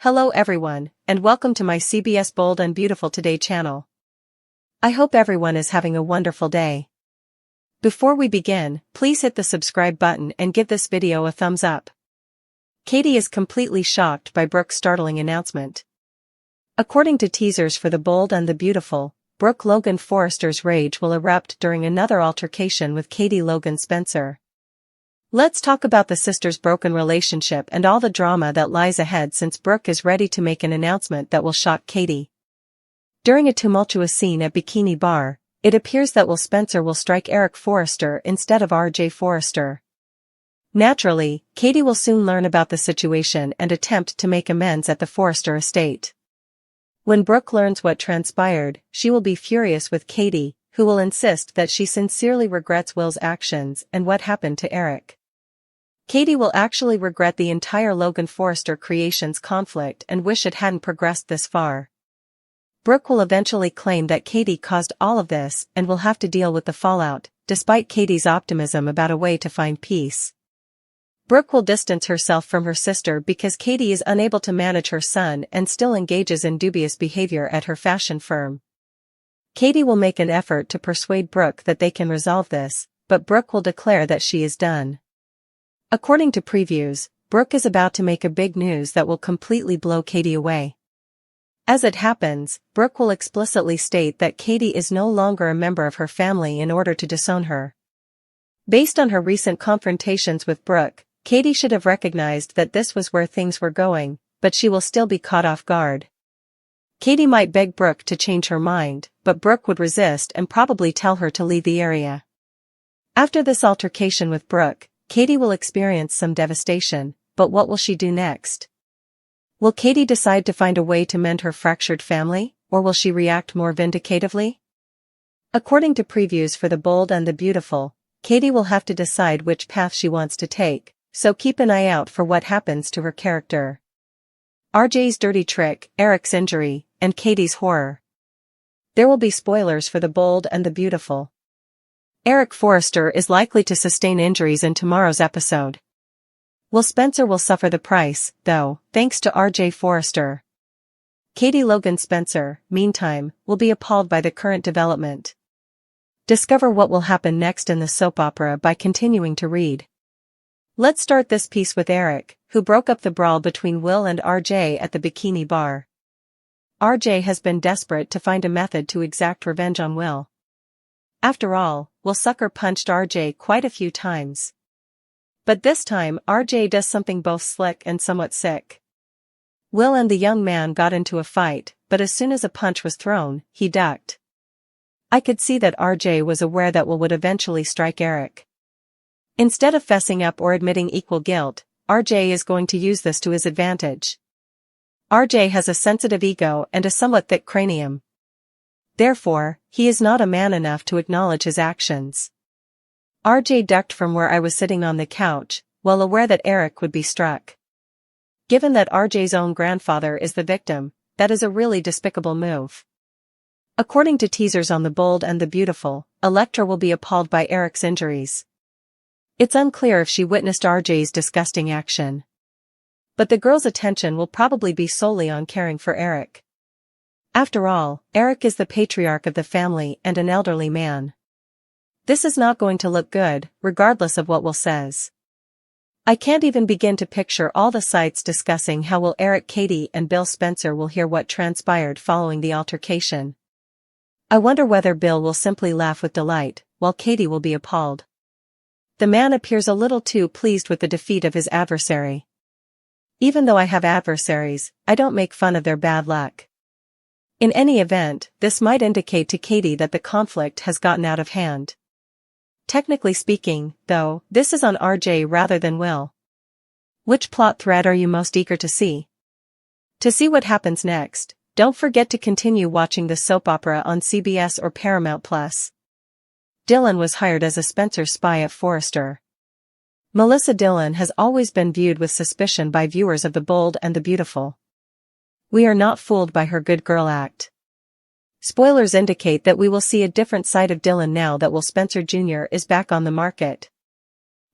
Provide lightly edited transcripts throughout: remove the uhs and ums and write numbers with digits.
Hello everyone, and welcome to my CBS Bold and Beautiful Today channel. I hope everyone is having a wonderful day. Before we begin, please hit the subscribe button and give this video a thumbs up. Katie is completely shocked by Brooke's startling announcement. According to teasers for The Bold and the Beautiful, Brooke Logan Forrester's rage will erupt during another altercation with Katie Logan Spencer. Let's talk about the sisters' broken relationship and all the drama that lies ahead since Brooke is ready to make an announcement that will shock Katie. During a tumultuous scene at Bikini Bar, it appears that Will Spencer will strike Eric Forrester instead of RJ Forrester. Naturally, Katie will soon learn about the situation and attempt to make amends at the Forrester estate. When Brooke learns what transpired, she will be furious with Katie, who will insist that she sincerely regrets Will's actions and what happened to Eric. Katie will actually regret the entire Logan Forrester Creations conflict and wish it hadn't progressed this far. Brooke will eventually claim that Katie caused all of this and will have to deal with the fallout, despite Katie's optimism about a way to find peace. Brooke will distance herself from her sister because Katie is unable to manage her son and still engages in dubious behavior at her fashion firm. Katie will make an effort to persuade Brooke that they can resolve this, but Brooke will declare that she is done. According to previews, Brooke is about to make a big news that will completely blow Katie away. As it happens, Brooke will explicitly state that Katie is no longer a member of her family in order to disown her. Based on her recent confrontations with Brooke, Katie should have recognized that this was where things were going, but she will still be caught off guard. Katie might beg Brooke to change her mind, but Brooke would resist and probably tell her to leave the area. After this altercation with Brooke, Katie will experience some devastation, but what will she do next? Will Katie decide to find a way to mend her fractured family, or will she react more vindicatively? According to previews for The Bold and the Beautiful, Katie will have to decide which path she wants to take, so keep an eye out for what happens to her character. RJ's dirty trick, Eric's injury, and Katie's horror. There will be spoilers for The Bold and the Beautiful. Eric Forrester is likely to sustain injuries in tomorrow's episode. Will Spencer will suffer the price, though, thanks to RJ Forrester. Katie Logan Spencer, meantime, will be appalled by the current development. Discover what will happen next in the soap opera by continuing to read. Let's start this piece with Eric, who broke up the brawl between Will and RJ at the Bikini Bar. RJ has been desperate to find a method to exact revenge on Will. After all, Will sucker punched RJ quite a few times. But this time RJ does something both slick and somewhat sick. Will and the young man got into a fight, but as soon as a punch was thrown, he ducked. I could see that RJ was aware that Will would eventually strike Eric. Instead of fessing up or admitting equal guilt, RJ is going to use this to his advantage. RJ has a sensitive ego and a somewhat thick cranium. Therefore, he is not a man enough to acknowledge his actions. RJ ducked from where I was sitting on the couch, well aware that Eric would be struck. Given that RJ's own grandfather is the victim, that is a really despicable move. According to teasers on The Bold and the Beautiful, Elektra will be appalled by Eric's injuries. It's unclear if she witnessed RJ's disgusting action. But the girl's attention will probably be solely on caring for Eric. After all, Eric is the patriarch of the family and an elderly man. This is not going to look good, regardless of what Will says. I can't even begin to picture all the sites discussing how will Eric, Katie, and Bill Spencer will hear what transpired following the altercation. I wonder whether Bill will simply laugh with delight, while Katie will be appalled. The man appears a little too pleased with the defeat of his adversary. Even though I have adversaries, I don't make fun of their bad luck. In any event, this might indicate to Katie that the conflict has gotten out of hand. Technically speaking, though, this is on RJ rather than Will. Which plot thread are you most eager to see? To see what happens next, don't forget to continue watching the soap opera on CBS or Paramount+. Dylan was hired as a Spencer spy at Forrester. Melissa Dillon has always been viewed with suspicion by viewers of The Bold and the Beautiful. We are not fooled by her good girl act. Spoilers indicate that we will see a different side of Dylan now that Will Spencer Jr. is back on the market.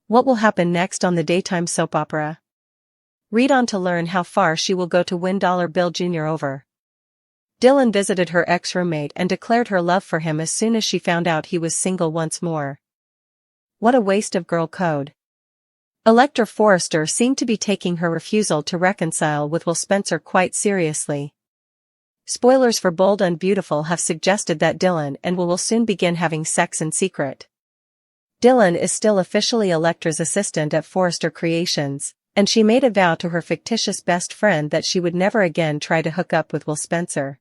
What will happen next on the daytime soap opera? Read on to learn how far she will go to win Bill Jr. over. Dylan visited her ex-roommate and declared her love for him as soon as she found out he was single once more. What a waste of girl code. Electra Forrester seemed to be taking her refusal to reconcile with Will Spencer quite seriously. Spoilers for Bold and Beautiful have suggested that Dylan and Will soon begin having sex in secret. Dylan is still officially Electra's assistant at Forrester Creations, and she made a vow to her fictitious best friend that she would never again try to hook up with Will Spencer.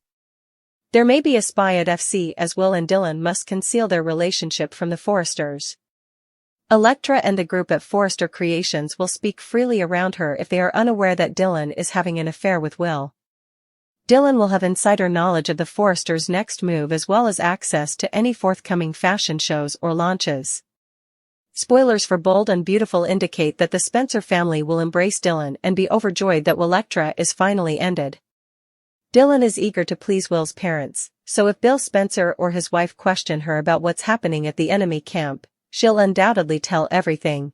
There may be a spy at FC as Will and Dylan must conceal their relationship from the Forresters. Electra and the group at Forrester Creations will speak freely around her if they are unaware that Dylan is having an affair with Will. Dylan will have insider knowledge of the Forresters' next move as well as access to any forthcoming fashion shows or launches. Spoilers for Bold and Beautiful indicate that the Spencer family will embrace Dylan and be overjoyed that Electra is finally ended. Dylan is eager to please Will's parents, so if Bill Spencer or his wife question her about what's happening at the enemy camp, she'll undoubtedly tell everything.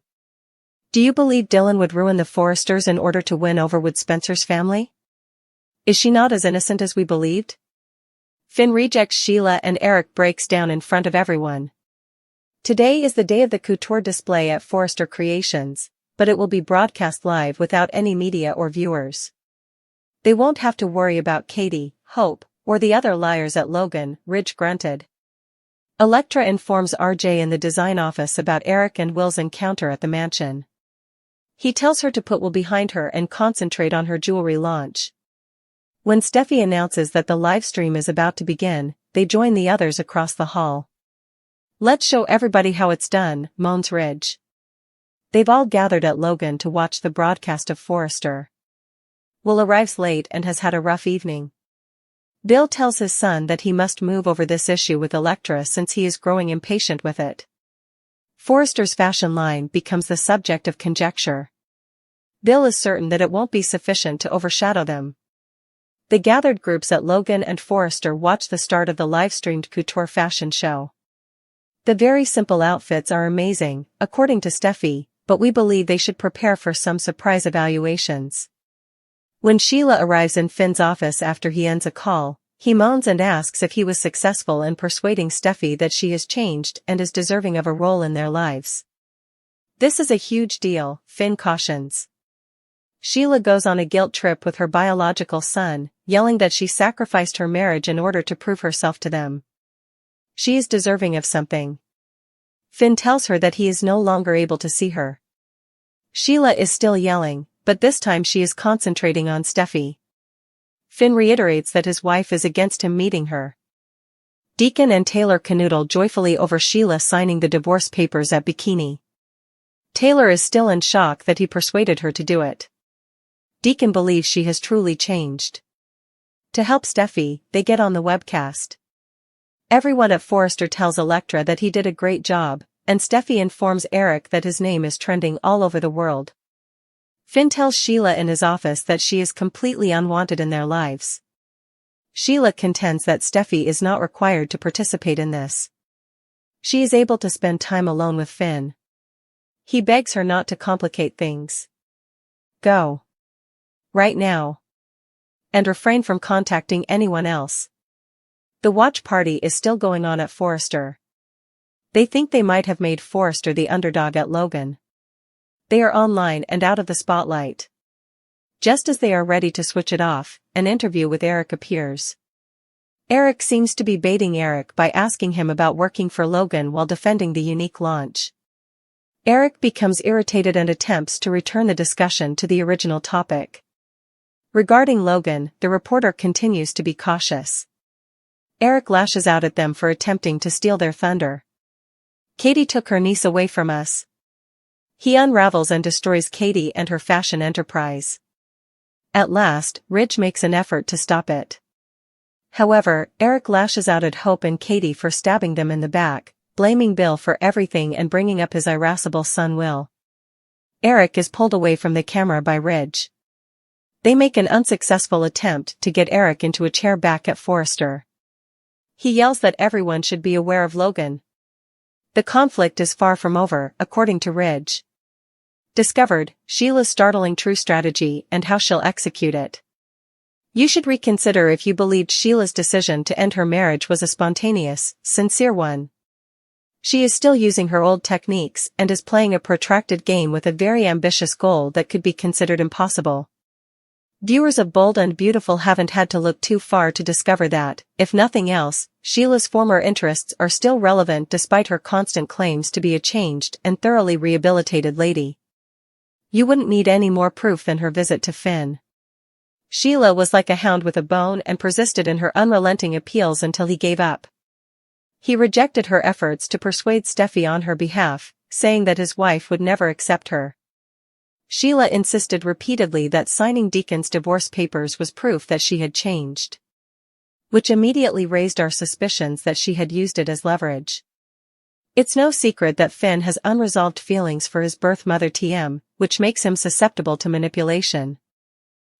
Do you believe Dylan would ruin the Forresters in order to win over Wood Spencer's family? Is she not as innocent as we believed? Finn rejects Sheila and Eric breaks down in front of everyone. Today is the day of the couture display at Forrester Creations, but it will be broadcast live without any media or viewers. They won't have to worry about Katie, Hope, or the other liars at Logan, Ridge grunted. Electra informs RJ in the design office about Eric and Will's encounter at the mansion. He tells her to put Will behind her and concentrate on her jewelry launch. When Steffi announces that the live stream is about to begin, they join the others across the hall. Let's show everybody how it's done, moans Ridge. They've all gathered at Logan to watch the broadcast of Forrester. Will arrives late and has had a rough evening. Bill tells his son that he must move over this issue with Electra since he is growing impatient with it. Forrester's fashion line becomes the subject of conjecture. Bill is certain that it won't be sufficient to overshadow them. The gathered groups at Logan and Forrester watch the start of the live-streamed couture fashion show. The very simple outfits are amazing, according to Steffi, but we believe they should prepare for some surprise evaluations. When Sheila arrives in Finn's office after he ends a call, he moans and asks if he was successful in persuading Steffi that she has changed and is deserving of a role in their lives. This is a huge deal, Finn cautions. Sheila goes on a guilt trip with her biological son, yelling that she sacrificed her marriage in order to prove herself to them. She is deserving of something. Finn tells her that he is no longer able to see her. Sheila is still yelling, but this time she is concentrating on Steffi. Finn reiterates that his wife is against him meeting her. Deacon and Taylor canoodle joyfully over Sheila signing the divorce papers at Bikini. Taylor is still in shock that he persuaded her to do it. Deacon believes she has truly changed. To help Steffi, they get on the webcast. Everyone at Forrester tells Electra that he did a great job, and Steffi informs Eric that his name is trending all over the world. Finn tells Sheila in his office that she is completely unwanted in their lives. Sheila contends that Steffi is not required to participate in this. She is able to spend time alone with Finn. He begs her not to complicate things. Go. Right now. And refrain from contacting anyone else. The watch party is still going on at Forrester. They think they might have made Forrester the underdog at Logan. They are online and out of the spotlight. Just as they are ready to switch it off, an interview with Eric appears. Eric seems to be baiting Eric by asking him about working for Logan while defending the unique launch. Eric becomes irritated and attempts to return the discussion to the original topic. Regarding Logan, the reporter continues to be cautious. Eric lashes out at them for attempting to steal their thunder. Katie took her niece away from us. He unravels and destroys Katie and her fashion enterprise. At last, Ridge makes an effort to stop it. However, Eric lashes out at Hope and Katie for stabbing them in the back, blaming Bill for everything and bringing up his irascible son Will. Eric is pulled away from the camera by Ridge. They make an unsuccessful attempt to get Eric into a chair back at Forrester. He yells that everyone should be aware of Logan. The conflict is far from over, according to Ridge. Discovered, Sheila's startling true strategy and how she'll execute it. You should reconsider if you believed Sheila's decision to end her marriage was a spontaneous, sincere one. She is still using her old techniques and is playing a protracted game with a very ambitious goal that could be considered impossible. Viewers of Bold and Beautiful haven't had to look too far to discover that, if nothing else, Sheila's former interests are still relevant despite her constant claims to be a changed and thoroughly rehabilitated lady. You wouldn't need any more proof than her visit to Finn. Sheila was like a hound with a bone and persisted in her unrelenting appeals until he gave up. He rejected her efforts to persuade Steffi on her behalf, saying that his wife would never accept her. Sheila insisted repeatedly that signing Deacon's divorce papers was proof that she had changed, which immediately raised our suspicions that she had used it as leverage. It's no secret that Finn has unresolved feelings for his birth mother TM, which makes him susceptible to manipulation.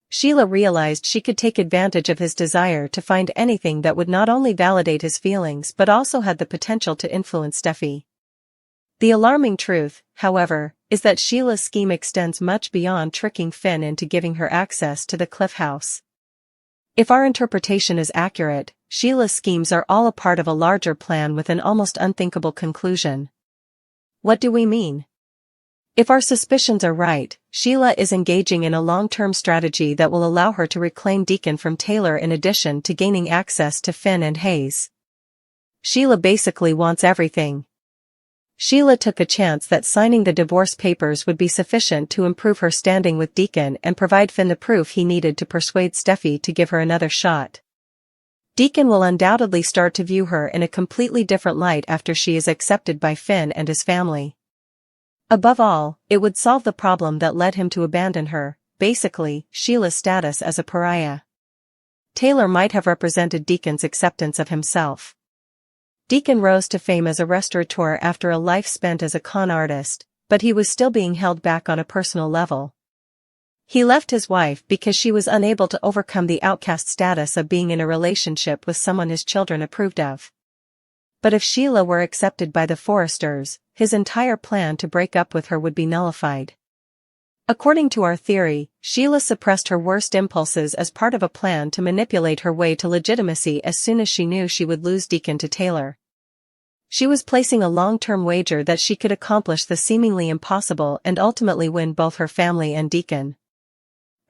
Sheila realized she could take advantage of his desire to find anything that would not only validate his feelings but also had the potential to influence Steffi. The alarming truth, however, is that Sheila's scheme extends much beyond tricking Finn into giving her access to the Cliff House. If our interpretation is accurate, Sheila's schemes are all a part of a larger plan with an almost unthinkable conclusion. What do we mean? If our suspicions are right, Sheila is engaging in a long-term strategy that will allow her to reclaim Deacon from Taylor in addition to gaining access to Finn and Hayes. Sheila basically wants everything. Sheila took a chance that signing the divorce papers would be sufficient to improve her standing with Deacon and provide Finn the proof he needed to persuade Steffi to give her another shot. Deacon will undoubtedly start to view her in a completely different light after she is accepted by Finn and his family. Above all, it would solve the problem that led him to abandon her, basically, Sheila's status as a pariah. Taylor might have represented Deacon's acceptance of himself. Deacon rose to fame as a restaurateur after a life spent as a con artist, but he was still being held back on a personal level. He left his wife because she was unable to overcome the outcast status of being in a relationship with someone his children approved of. But if Sheila were accepted by the Forresters, his entire plan to break up with her would be nullified. According to our theory, Sheila suppressed her worst impulses as part of a plan to manipulate her way to legitimacy as soon as she knew she would lose Deacon to Taylor. She was placing a long-term wager that she could accomplish the seemingly impossible and ultimately win both her family and Deacon.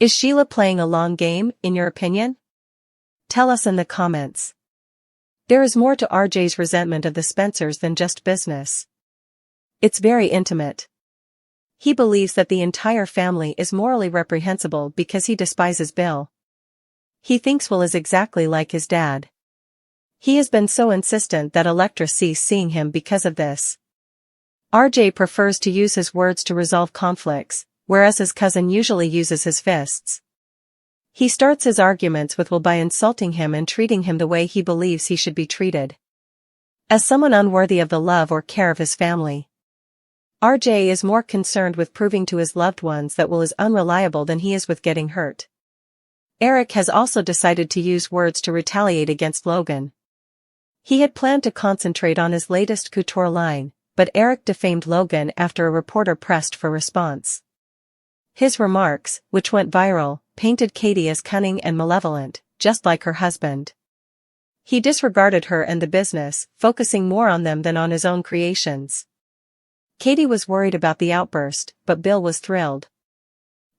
Is Sheila playing a long game, in your opinion? Tell us in the comments. There is more to RJ's resentment of the Spencers than just business. It's very intimate. He believes that the entire family is morally reprehensible because he despises Bill. He thinks Will is exactly like his dad. He has been so insistent that Elektra ceased seeing him because of this. RJ prefers to use his words to resolve conflicts, whereas his cousin usually uses his fists. He starts his arguments with Will by insulting him and treating him the way he believes he should be treated. As someone unworthy of the love or care of his family. RJ is more concerned with proving to his loved ones that Will is unreliable than he is with getting hurt. Eric has also decided to use words to retaliate against Logan. He had planned to concentrate on his latest couture line, but Eric defamed Logan after a reporter pressed for response. His remarks, which went viral, painted Katie as cunning and malevolent, just like her husband. He disregarded her and the business, focusing more on them than on his own creations. Katie was worried about the outburst, but Bill was thrilled.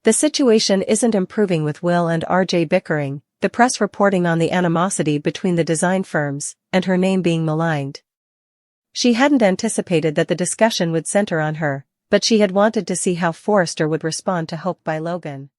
The situation isn't improving with Will and RJ bickering, the press reporting on the animosity between the design firms, and her name being maligned. She hadn't anticipated that the discussion would center on her, but she had wanted to see how Forrester would respond to Hope by Logan.